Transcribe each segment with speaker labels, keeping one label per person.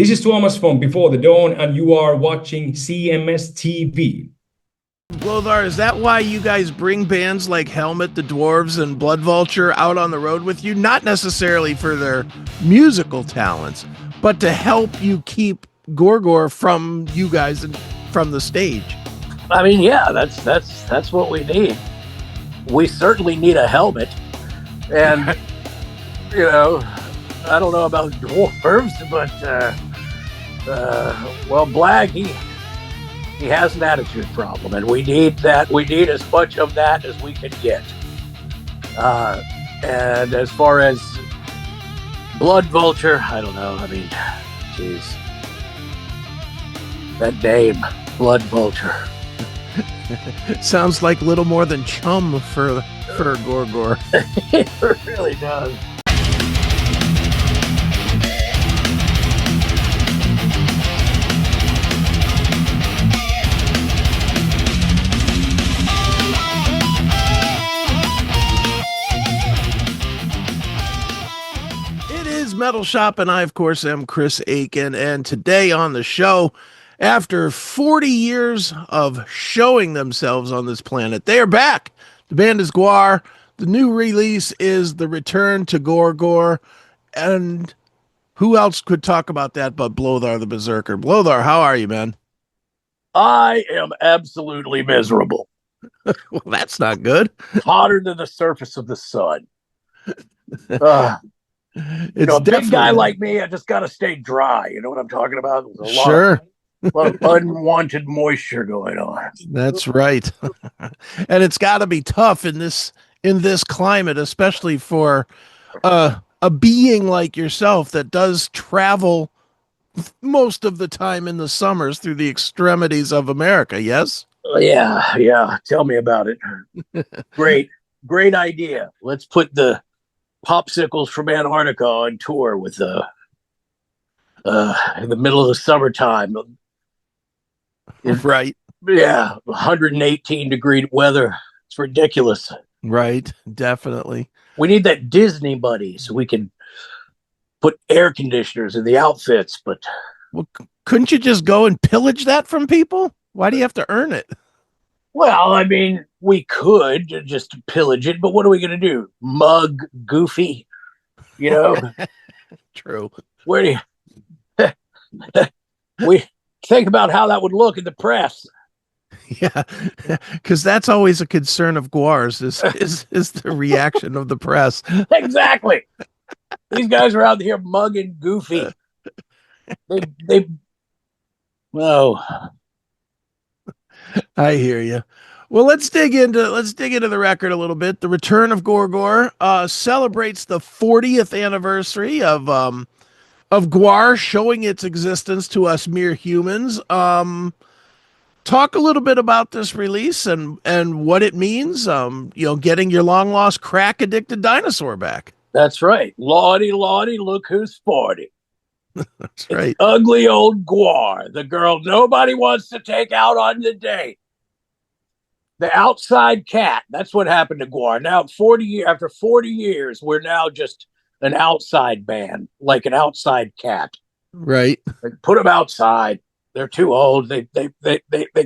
Speaker 1: This is Thomas from Before the Dawn, and you are watching CMS TV.
Speaker 2: Blothar, is that why you guys bring bands like Helmet, the Dwarves, and Blood Vulture out on the road with you? Not necessarily for their musical talents, but to help you keep GWAR GOR from you guys and from the stage.
Speaker 3: I mean, yeah, that's what we need. We certainly need a helmet, and you know, I don't know about dwarves, but well, Blag he has an attitude problem, and we need that. We need as much of that as we can get. And as far as Blood Vulture, I don't know. I mean, jeez, that name, Blood Vulture.
Speaker 2: Sounds like little more than chum for GWAR GOR.
Speaker 3: It really does.
Speaker 2: It is Metal Shop, and I, of course, am Chris Akin. And today on the show, after 40 years of showing themselves on this planet, they are back. The band is GWAR. The new release is The Return to GOR GOR. And who else could talk about that but Blothar the Berzerker? Blothar, how are you, man?
Speaker 3: I am absolutely miserable.
Speaker 2: Well, that's not good.
Speaker 3: Hotter than the surface of the sun.
Speaker 2: It's
Speaker 3: A big guy like me, I just got to stay dry. You know what I'm talking about? There's
Speaker 2: Sure.
Speaker 3: A lot of unwanted moisture going on.
Speaker 2: That's right. And it's got to be tough in this climate, especially for a being like yourself that does travel most of the time in the summers through the extremities of America. Yes?
Speaker 3: Yeah. Tell me about it. Great idea. Let's put the popsicles from Antarctica on tour with in the middle of the summertime.
Speaker 2: Right.
Speaker 3: Yeah, 118-degree weather. It's ridiculous.
Speaker 2: Right. Definitely.
Speaker 3: We need that Disney money so we can put air conditioners in the outfits. But
Speaker 2: Well, couldn't you just go and pillage that from people? Why do you have to earn it?
Speaker 3: well, I mean, we could just pillage it, but what are we going to do? Mug Goofy? You know,
Speaker 2: True.
Speaker 3: where do you we think about how that would look in the press?
Speaker 2: Yeah, because that's always a concern of GWAR's is the reaction of the press.
Speaker 3: Exactly. These guys are out here mugging Goofy. They oh,
Speaker 2: I hear you. Well, let's dig into the record a little bit. The Return of GOR GOR celebrates the 40th anniversary of GWAR showing its existence to us mere humans. Talk a little bit about this release and what it means. Getting your long lost crack addicted dinosaur back.
Speaker 3: that's right. Lordy, look who's 40.
Speaker 2: That's right.
Speaker 3: It's ugly old GWAR, the girl nobody wants to take out on the date. The outside cat. That's what happened to GWAR. Now, after 40 years, we're now just an outside band, like an outside cat.
Speaker 2: Right.
Speaker 3: Like, put them outside. They're too old. They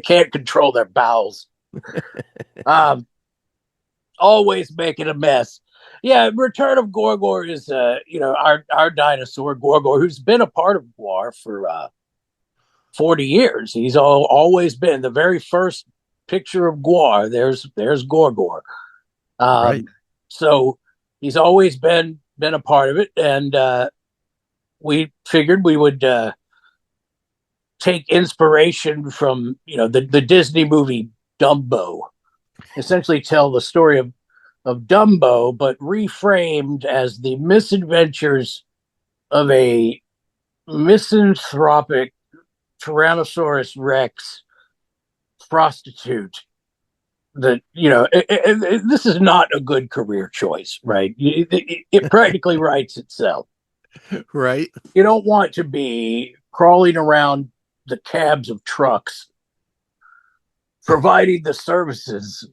Speaker 3: can't control their bowels. Always making a mess. Yeah, Return of GOR GOR is our dinosaur GWAR GOR, who's been a part of GWAR for 40 years. He's always been the very first picture of GWAR. There's GOR GOR.
Speaker 2: Right.
Speaker 3: So he's always been a part of it, and we figured we would take inspiration from the Disney movie Dumbo, essentially tell the story of Dumbo, but reframed as the misadventures of a misanthropic Tyrannosaurus Rex prostitute. That this is not a good career choice, right? It practically writes itself.
Speaker 2: Right.
Speaker 3: You don't want to be crawling around the cabs of trucks providing the services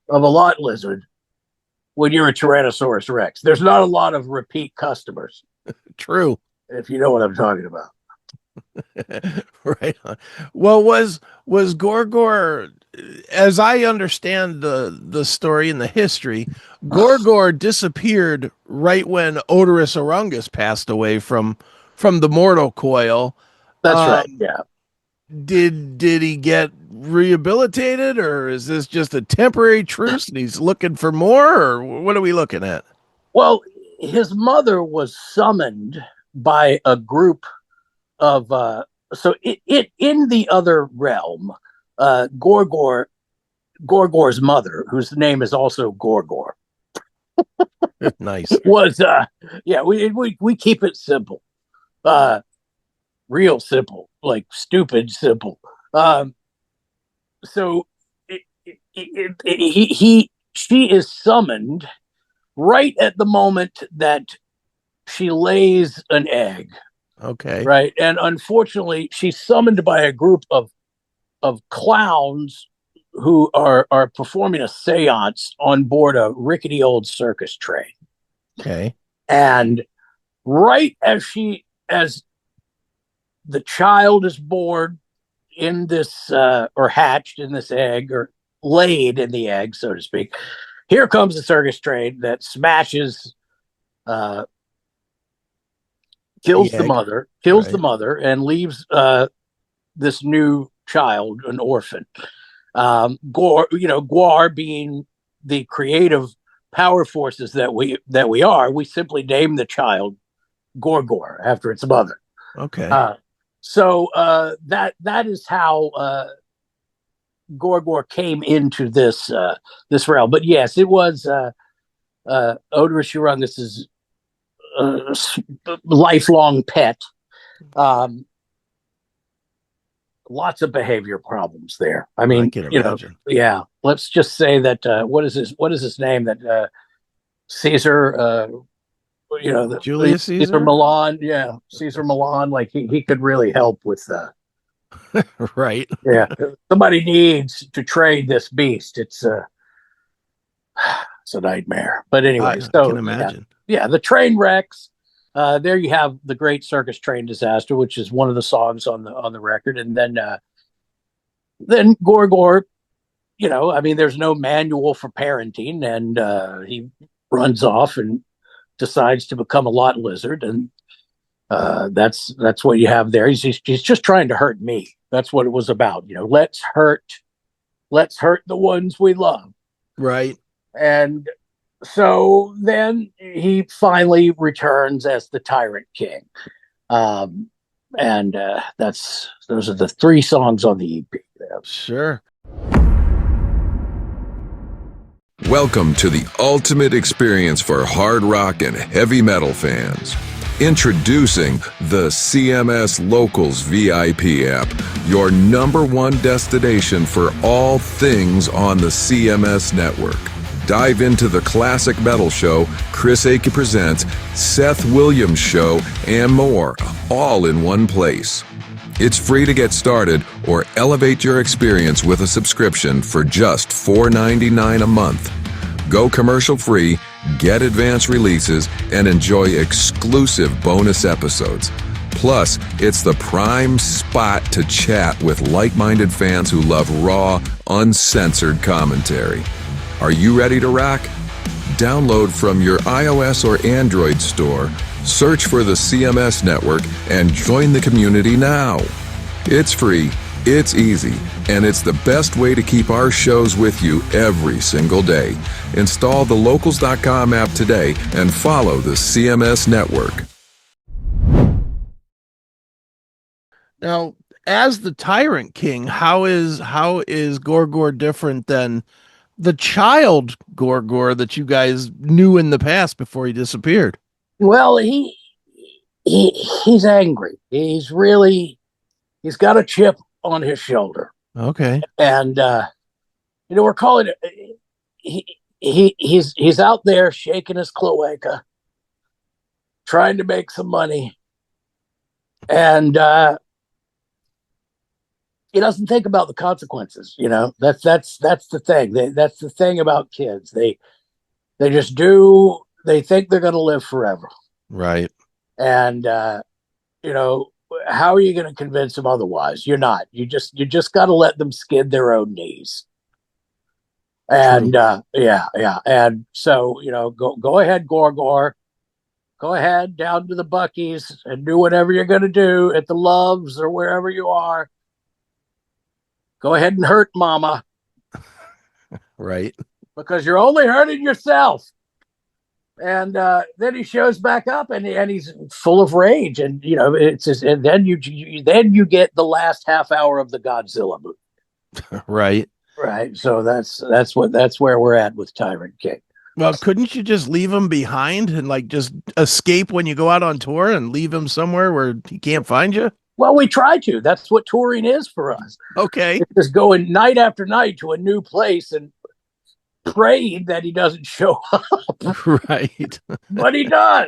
Speaker 3: of a lot lizard when you're a Tyrannosaurus Rex. There's not a lot of repeat customers.
Speaker 2: True.
Speaker 3: If you know what I'm talking about.
Speaker 2: Right on. Well, was Gorgor, as I understand the story and the history, Gorgor disappeared right when Oderus Urungus passed away from the mortal coil.
Speaker 3: That's right.
Speaker 2: Um,
Speaker 3: Yeah.
Speaker 2: did he get rehabilitated, or is this just a temporary truce and he's looking for more, or what are we looking at?
Speaker 3: Well, his mother was summoned by a group of so it in the other realm, Gorgor's mother, whose name is also Gorgor,
Speaker 2: Nice.
Speaker 3: was yeah, we keep it simple. Real simple, like stupid simple. Um so she is summoned right at the moment that she lays an egg,
Speaker 2: Okay.
Speaker 3: right? And unfortunately, she's summoned by a group of clowns who are performing a séance on board a rickety old circus train.
Speaker 2: Okay.
Speaker 3: And right as the child is born in this or hatched in this egg or laid in the egg, so to speak, here comes the circus train that smashes, uh, kills the
Speaker 2: egg.
Speaker 3: mother,
Speaker 2: Right.
Speaker 3: and leaves this new child an orphan. GWAR being the creative power forces that we are, we simply name the child Gorgor after its mother.
Speaker 2: Okay.
Speaker 3: That is how Gorgor came into this realm. But yes, it was Oderus Urungus's lifelong pet. Um, Lots of behavior problems there. I mean,
Speaker 2: I can imagine.
Speaker 3: yeah. Let's just say that what is his name? That Caesar,
Speaker 2: Julius
Speaker 3: Caesar
Speaker 2: Caesar?
Speaker 3: Milan, yeah, Caesar Milan. Like he could really help with
Speaker 2: Right.
Speaker 3: yeah. Somebody needs to trade this beast. It's it's a nightmare. But anyway,
Speaker 2: I can
Speaker 3: so
Speaker 2: imagine.
Speaker 3: yeah, the train wrecks. There you have the Great Circus Train Disaster, which is one of the songs on the record, and then Gorgor, I mean, there's no manual for parenting, and he runs off and decides to become a lot lizard, and that's what you have there. He's just trying to hurt me. That's what it was about. Let's hurt the ones we love.
Speaker 2: Right.
Speaker 3: And so then he finally returns as the Tyrant King. And those are the 3 songs on the EP.
Speaker 2: Sure.
Speaker 4: Welcome to the ultimate experience for hard rock and heavy metal fans. Introducing the CMS Locals VIP app, your #1 destination for all things on the CMS network. Dive into the classic metal show, Chris Akin Presents, Seth Williams Show, and more, all in one place. It's free to get started or elevate your experience with a subscription for just $4.99 a month. Go commercial free, get advanced releases, and enjoy exclusive bonus episodes. Plus, it's the prime spot to chat with like-minded fans who love raw, uncensored commentary. Are you ready to rock? Download from your iOS or Android store, search for the CMS network, and join the community now. It's free, it's easy, and it's the best way to keep our shows with you every single day. Install the Locals.com app today and follow the CMS network.
Speaker 2: Now, as the Tyrant King, how is Gorgor different than the child Gorgor that you guys knew in the past before he disappeared?
Speaker 3: Well, he's angry. He's got a chip on his shoulder.
Speaker 2: Okay.
Speaker 3: And we're calling it he's out there shaking his cloaca, trying to make some money. And he doesn't think about the consequences. That's the thing. That's the thing about kids. They just do. They think they're going to live forever.
Speaker 2: Right.
Speaker 3: And how are you going to convince them otherwise? You're not. You just got to let them skid their own knees. And yeah. And so, go ahead, Gor Gor. Go ahead down to the Buckies and do whatever you're going to do at the Loves or wherever you are. Go ahead and hurt Mama.
Speaker 2: Right.
Speaker 3: Because you're only hurting yourself. And then he shows back up and he's full of rage. And, it's just, and then you get the last half hour of the Godzilla movie.
Speaker 2: Right.
Speaker 3: Right. So that's where we're at with Tyrant King.
Speaker 2: Well, couldn't you just leave him behind and like just escape when you go out on tour and leave him somewhere where he can't find you?
Speaker 3: Well, we try to. That's what touring is for us.
Speaker 2: Okay.
Speaker 3: It's just going night after night to a new place and praying that he doesn't show up.
Speaker 2: Right.
Speaker 3: But he does.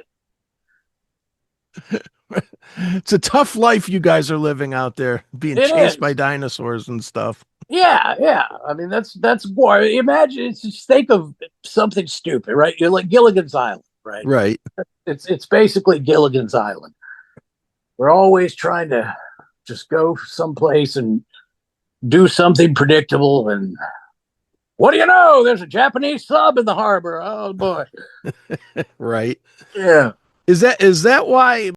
Speaker 2: It's a tough life you guys are living out there, being chased by dinosaurs and stuff.
Speaker 3: Yeah. I mean, that's GWAR. Imagine, just think of something stupid, right? You're like Gilligan's Island, right?
Speaker 2: Right.
Speaker 3: It's basically Gilligan's Island. We're always trying to just go someplace and do something predictable. And what do you know? There's a Japanese sub in the harbor. Oh boy.
Speaker 2: Right.
Speaker 3: Yeah.
Speaker 2: Is that why,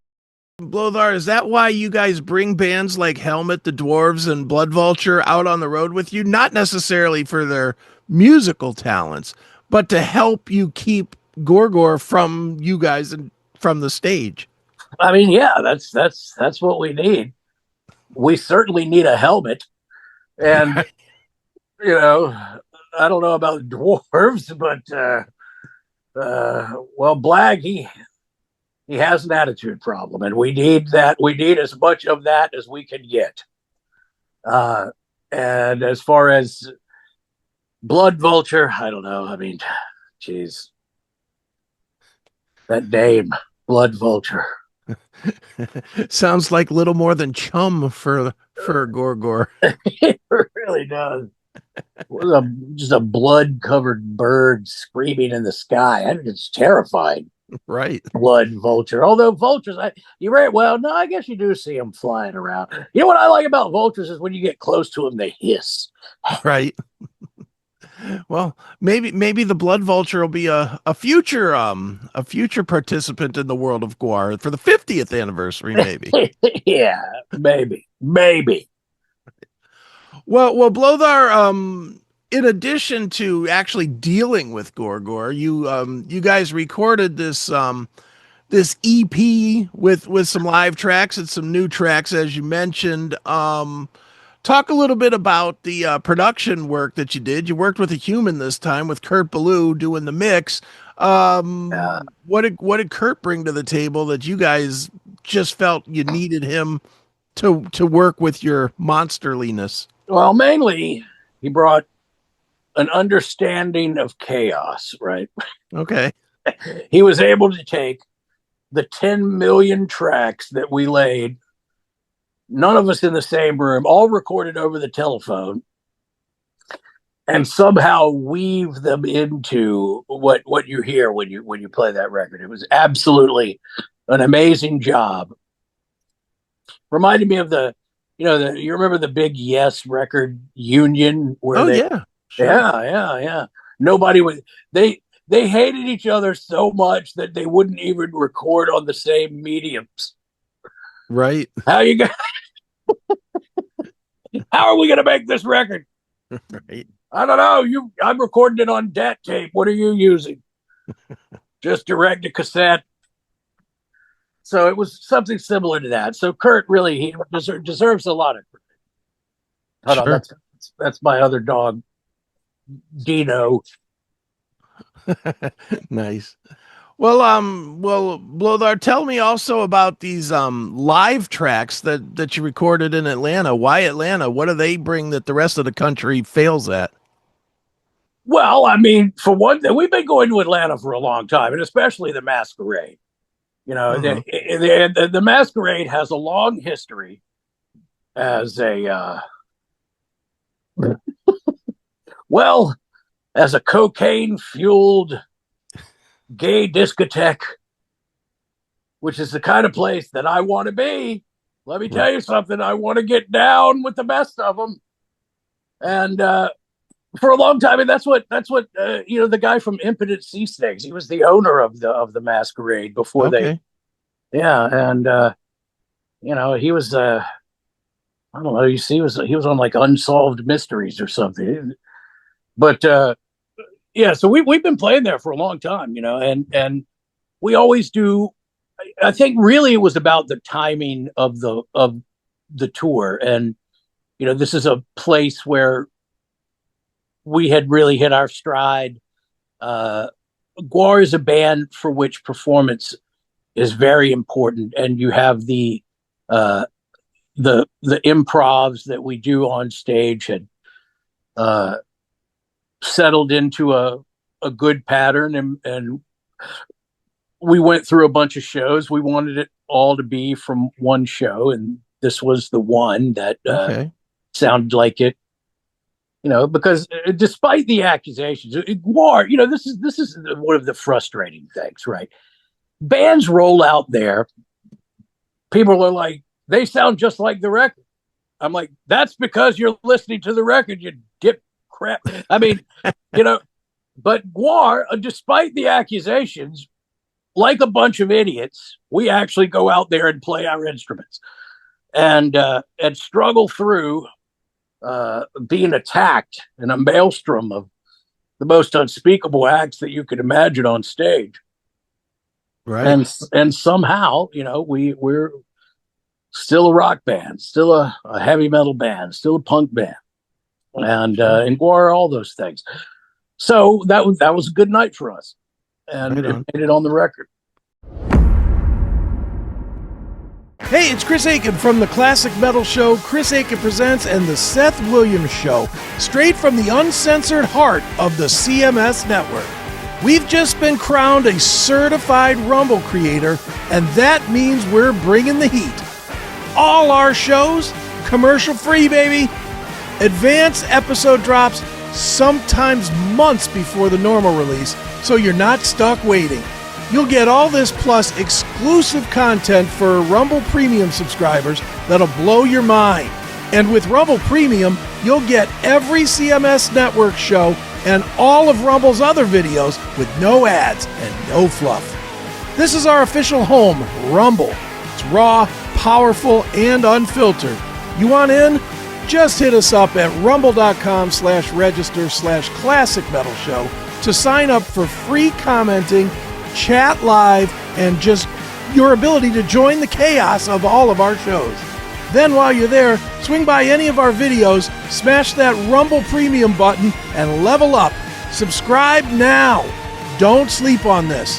Speaker 2: Blothar, is that why you guys bring bands like Helmet, the Dwarves, and Blood Vulture out on the road with you? Not necessarily for their musical talents, but to help you keep Gor Gor from you guys and from the stage.
Speaker 3: I mean, yeah, that's what we need. We certainly need a helmet. And, I don't know about dwarves, but, well, Blag, he has an attitude problem, and we need that. We need as much of that as we can get. And as far as Blood Vulture, I don't know. I mean, geez, that name, Blood Vulture.
Speaker 2: Sounds like little more than chum for Gor Gor.
Speaker 3: It really does. Just a blood-covered bird screaming in the sky. I think it's terrifying.
Speaker 2: Right.
Speaker 3: Blood Vulture. Although vultures, you're right. Well, no, I guess you do see them flying around. You know what I like about vultures is when you get close to them, they hiss.
Speaker 2: Right. Well, maybe the Blood Vulture will be a future participant in the world of GWAR for the 50th anniversary, maybe.
Speaker 3: Yeah, maybe.
Speaker 2: Well, Blothar, in addition to actually dealing with Gor Gor, you guys recorded this EP with some live tracks and some new tracks, as you mentioned. Talk a little bit about the production work that you did. You worked with a human this time, with Kurt Ballou doing the mix. What did Kurt bring to the table that you guys just felt you needed him to work with your monsterliness?
Speaker 3: Well, mainly he brought an understanding of chaos, right?
Speaker 2: Okay.
Speaker 3: He was able to take the 10 million tracks that we laid, none of us in the same room, all recorded over the telephone, and somehow weave them into what you hear when you play that record. It was absolutely an amazing job. Reminded me of you remember the big Yes record union where
Speaker 2: yeah. Sure.
Speaker 3: Yeah. Nobody would, they hated each other so much that they wouldn't even record on the same mediums.
Speaker 2: Right.
Speaker 3: How are we going to make this record?
Speaker 2: Right.
Speaker 3: I don't know. I'm recording it on DAT tape. What are you using? Just direct to cassette. So it was something similar to that. So Kurt really, he deserves a lot of credit. Hold on, that's my other dog, Dino.
Speaker 2: Nice. Well, Blothar, tell me also about these live tracks that you recorded in Atlanta. Why Atlanta? What do they bring that the rest of the country fails at?
Speaker 3: Well, I mean, for one thing, we've been going to Atlanta for a long time, and especially the Masquerade. The Masquerade has a long history as a as a cocaine-fueled gay discotheque, which is the kind of place that I want to be let me tell you something. I want to get down with the best of them. And for a long time, and that's what the guy from Impotent Sea Snakes, he was the owner of the Masquerade before they. Yeah, and he was I don't know, he was on like Unsolved Mysteries or something. But yeah, so we've been playing there for a long time, and we always do. I think really it was about the timing of the tour, and this is a place where we had really hit our stride. GWAR is a band for which performance is very important, and you have the improvs that we do on stage had settled into a good pattern, and we went through a bunch of shows. We wanted it all to be from one show, and this was the one that sounded like it. Because despite the accusations, GWAR, this is one of the frustrating things, right? Bands roll out there. People are like, they sound just like the record. I'm like, that's because you're listening to the record, you dip crap. I mean, but GWAR, despite the accusations, like a bunch of idiots, we actually go out there and play our instruments and struggle through being attacked in a maelstrom of the most unspeakable acts that you could imagine on stage. Right. And somehow, we're still a rock band, still a heavy metal band, still a punk band, and GWAR, all those things. So that was a good night for us, and it made it on the record.
Speaker 2: Hey, it's Chris Akin from the Classic Metal Show, Chris Akin Presents, and the Seth Williams Show, straight from the uncensored heart of the CMS network. We've just been crowned a certified Rumble creator, and that means we're bringing the heat. All our shows, commercial-free, baby. Advanced episode drops, sometimes months before the normal release, so you're not stuck waiting. You'll get all this plus exclusive content for Rumble Premium subscribers that'll blow your mind. And with Rumble Premium, you'll get every CMS Network show and all of Rumble's other videos with no ads and no fluff. This is our official home, Rumble. It's raw, powerful, and unfiltered. You want in? Just hit us up at rumble.com/register/classic metal show to sign up for free commenting, chat live, and just your ability to join the chaos of all of our shows. Then while you're there, swing by any of our videos, smash that Rumble Premium button, and level up. Subscribe now. Don't sleep on this.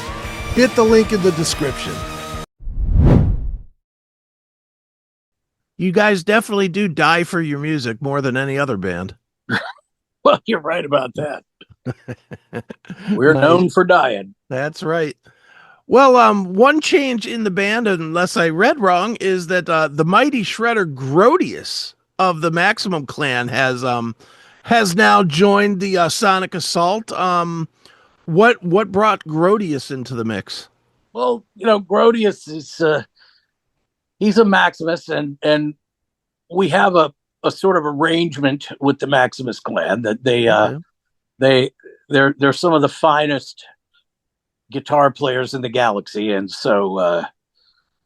Speaker 2: Hit the link in the description. You guys definitely do die for your music more than any other band.
Speaker 3: Well, you're right about that. We're known for dying.
Speaker 2: That's right. Well, one change in the band, unless I read wrong, is that the mighty shredder Grodius of the Maximum Clan has now joined the Sonic Assault. What brought Grodius into the mix?
Speaker 3: Well, Grodius is he's a Maximus, and we have a sort of arrangement with the Maximus Clan that they're some of the finest guitar players in the galaxy, and so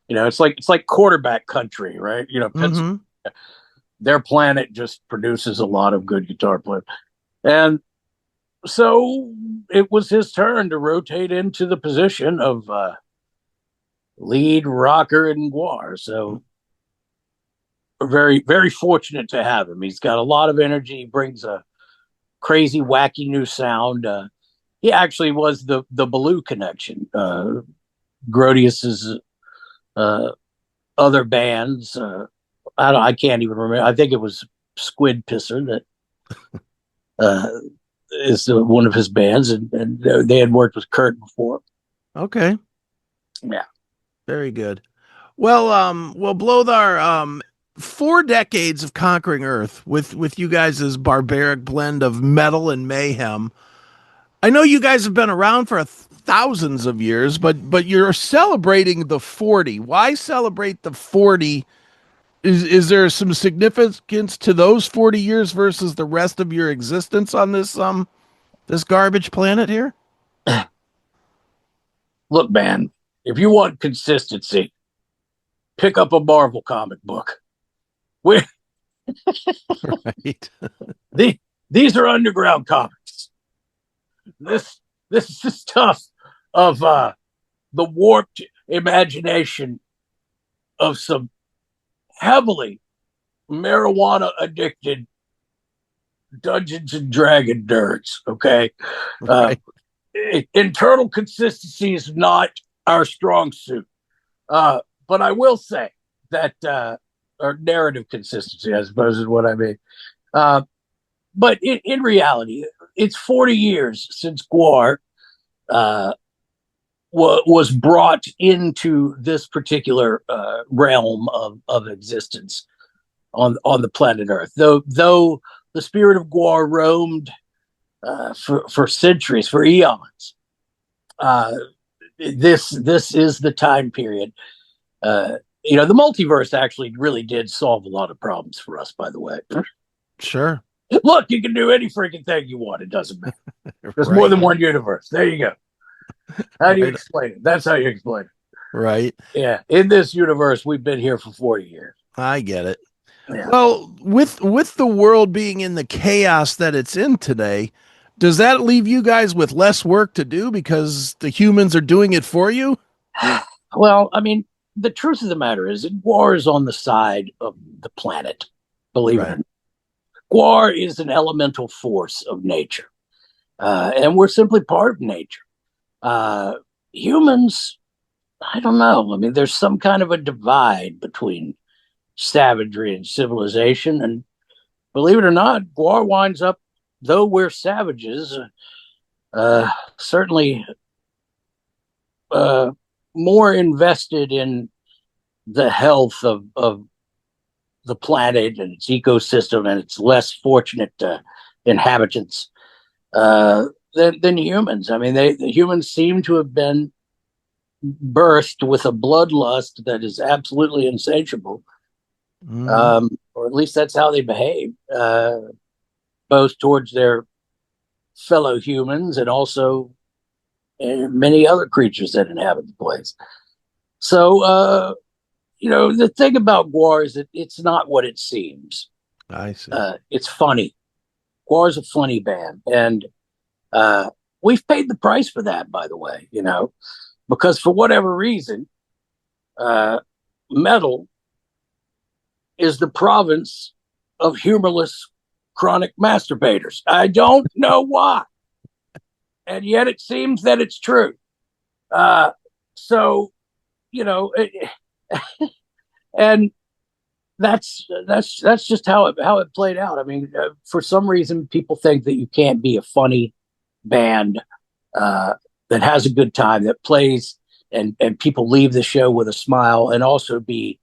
Speaker 3: it's like quarterback country, right? Their planet just produces a lot of good guitar players, and so it was his turn to rotate into the position of lead rocker in GWAR. So we're very, very fortunate to have him. He's got a lot of energy. He brings a crazy, wacky new sound. He actually was the Baloo connection. Grodius's other bands. I can't even remember. I think it was Squid Pisser that is one of his bands, and they had worked with Kurt before.
Speaker 2: Okay.
Speaker 3: Yeah.
Speaker 2: Very good. Well, Blothar, 4 decades of conquering Earth with you guys' barbaric blend of metal and mayhem. I know you guys have been around for thousands of years, but you're celebrating the 40. Why celebrate the 40 Is there some significance to those 40 years versus the rest of your existence on this garbage planet here?
Speaker 3: Look, man, if you want consistency, pick up a Marvel comic book. We
Speaker 2: Right.
Speaker 3: these are underground comics. This is the stuff of the warped imagination of some heavily marijuana addicted Dungeons and Dragon nerds. Okay,
Speaker 2: Right.
Speaker 3: internal consistency is not our strong suit, but I will say that or narrative consistency, I suppose, is what I mean. But in reality, it's 40 years since GWAR was brought into this particular realm of existence on the planet Earth. Though the spirit of GWAR roamed for centuries, for eons, this is the time period. The multiverse actually really did solve a lot of problems for us, by the way.
Speaker 2: Sure.
Speaker 3: Look, you can do any freaking thing you want. It doesn't matter. There's
Speaker 2: Right.
Speaker 3: more than one universe. There you go. How do you
Speaker 2: Right.
Speaker 3: explain it? That's how you explain it.
Speaker 2: Right.
Speaker 3: Yeah. In this universe, we've been here for 40 years.
Speaker 2: I get it.
Speaker 3: Yeah.
Speaker 2: Well, with the world being in the chaos that it's in today, does that leave you guys with less work to do because the humans are doing it for you?
Speaker 3: Well, I mean, the truth of the matter is that GWAR is on the side of the planet, believe it or
Speaker 2: Right.
Speaker 3: not. GWAR is an elemental force of nature, and we're simply part of nature. Humans, I don't know. I mean, there's some kind of a divide between savagery and civilization, and believe it or not, GWAR winds up, though we're savages, certainly more invested in the health of the planet and its ecosystem and its less fortunate inhabitants than humans. I mean, the humans seem to have been birthed with a bloodlust that is absolutely insatiable, or at least that's how they behave, both towards their fellow humans and also many other creatures that inhabit the place. So, the thing about GWAR is that it's not what it seems.
Speaker 2: I see.
Speaker 3: It's funny. GWAR is a funny band, and we've paid the price for that, by the way. Because for whatever reason, metal is the province of humorless chronic masturbators. I don't know why, and yet it seems that it's true. So, and that's just how it played out. I mean, for some reason, people think that you can't be a funny band that has a good time, that plays, and people leave the show with a smile, and also be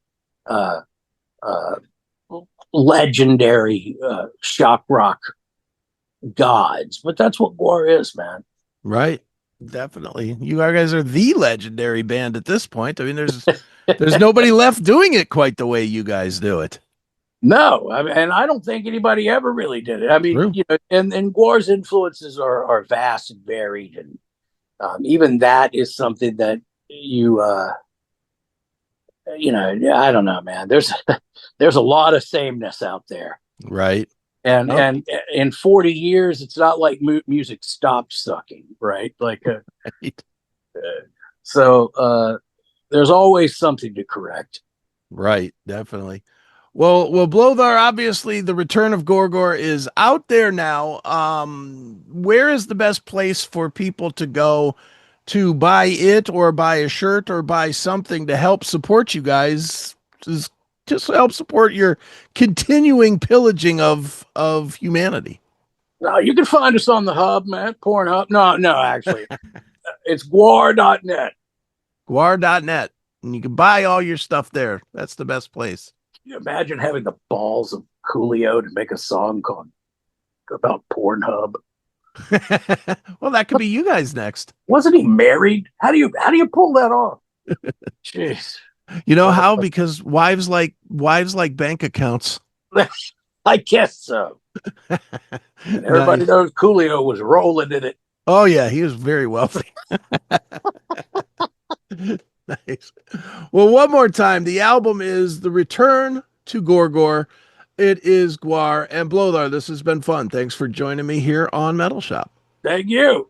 Speaker 3: legendary shock rock gods. But that's what GWAR is, man.
Speaker 2: Right. Definitely. You guys are the legendary band at this point. I mean, there's nobody left doing it quite the way you guys do it.
Speaker 3: No, I mean, and I don't think anybody ever really did it. I mean,
Speaker 2: True.
Speaker 3: and GWAR's influences are vast and varied, and even that is something that I don't know, man. There's a lot of sameness out there,
Speaker 2: Right.
Speaker 3: and in 40 years, it's not like music stopped sucking, right? Like,
Speaker 2: Right.
Speaker 3: so there's always something to correct.
Speaker 2: Right, definitely. Well, Blothar, obviously the Return of GOR GOR is out there now. Where is the best place for people to go to buy it, or buy a shirt, or buy something to help support you guys? Just help support your continuing pillaging of humanity.
Speaker 3: No, you can find us on the hub, man. Pornhub. No, actually, it's GWAR.net.
Speaker 2: GWAR.net. And you can buy all your stuff there. That's the best place.
Speaker 3: Can you imagine having the balls of Coolio to make a song about Pornhub?
Speaker 2: Well, that could be you guys next.
Speaker 3: Wasn't he married? How do you pull that off? Jeez.
Speaker 2: You know how? Because wives like bank accounts.
Speaker 3: I guess so. And everybody
Speaker 2: Nice.
Speaker 3: knows Coolio was rolling in it.
Speaker 2: Oh yeah, he was very wealthy. Nice. Well, one more time. The album is The Return to Gor Gor. It is GWAR and Blothar. This has been fun. Thanks for joining me here on Metal Shop.
Speaker 3: Thank you.